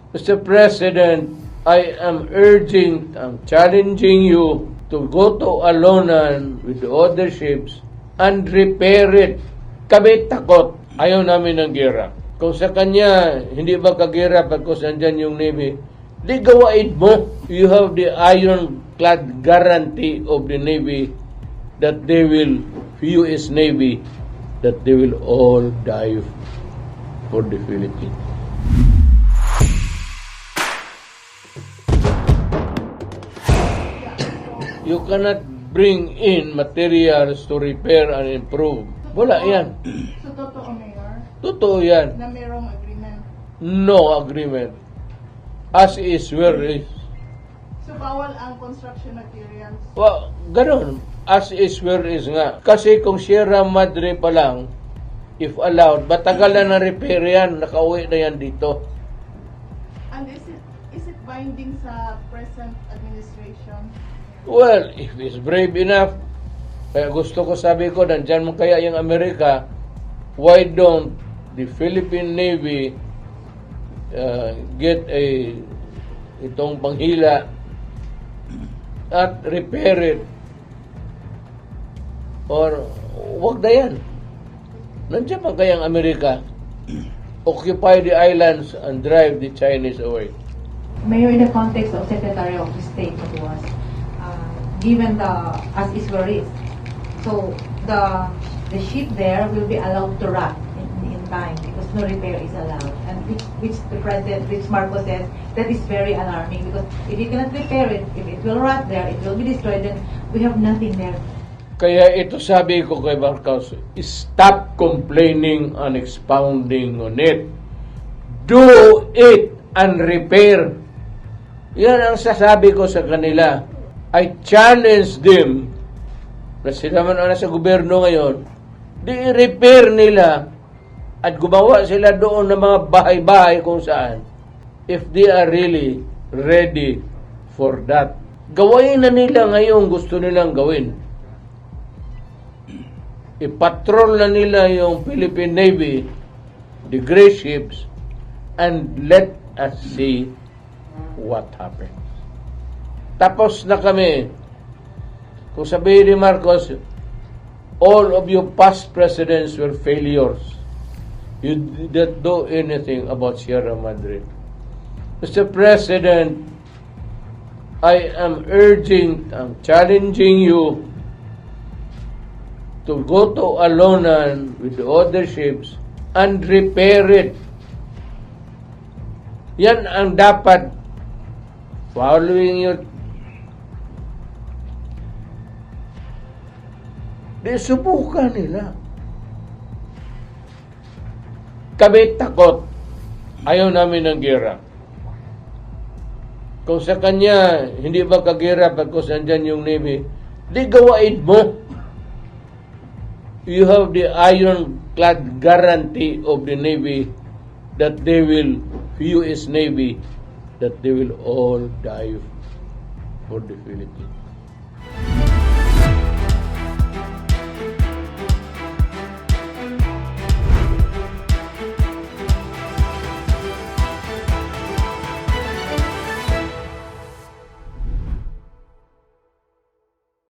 Mr. President, I am challenging you to go to Alonan with the other ships and repair it. Kami takot. Ayaw namin ng gera. Kung sa kanya, hindi ba kagera pagkos andyan yung Navy, di gawain mo. You have the ironclad guarantee of the Navy that they will, US Navy, that they will all die for the Philippines. You cannot bring in materials to repair and improve. Wala yan. So, totoo, Mayor? Totoo yan. Na mayroong agreement? No agreement. As is, where is. So, bawal ang construction materials? Well, ganun. As is, where is nga. Kasi kung Sierra Madre pa lang, if allowed, matagal na repair yan, nakauwi na yan dito. And is it binding sa present administration? Well, if he's brave enough, kaya gusto ko sabi ko, nandyan mo kaya yung Amerika, why don't the Philippine Navy get itong panghila at repair it? Or, wag na yan. Nandiyan pa kaya ang Amerika? Occupy the islands and drive the Chinese away. Mayor, in the context of Secretary of State that was, given the as is where is, so the ship there will be allowed to rot in time because no repair is allowed, and which the President, which Marcos says, that is very alarming because if you cannot repair it, if it will rot there, it will be destroyed, then we have nothing there. Kaya ito sabi ko kay Marcos, stop complaining and expounding on it. Do it and repair. Yan ang sasabi ko sa kanila. I challenge them na sila man sa gobyerno ngayon, di i-repair nila at gumawa sila doon ng mga bahay-bahay kung saan if they are really ready for that. Gawain na nila ngayon gusto nilang gawin. I-patrol na nila yung Philippine Navy, the gray ships, and let us see what happens. Tapos na kami. Kung sabihin ni Marcos, all of you past presidents were failures. You didn't do anything about Sierra Madre. Mr. President, I am challenging you to go to Alonan with the other ships and repair it. Yan ang dapat following your di subukan nila. Kami takot. Ayaw namin ng gera. Kung sa kanya, hindi ba kagera pagkos andyan yung Navy, di gawain mo. You have the ironclad guarantee of the Navy that they will, US Navy, that they will all die for the Philippines.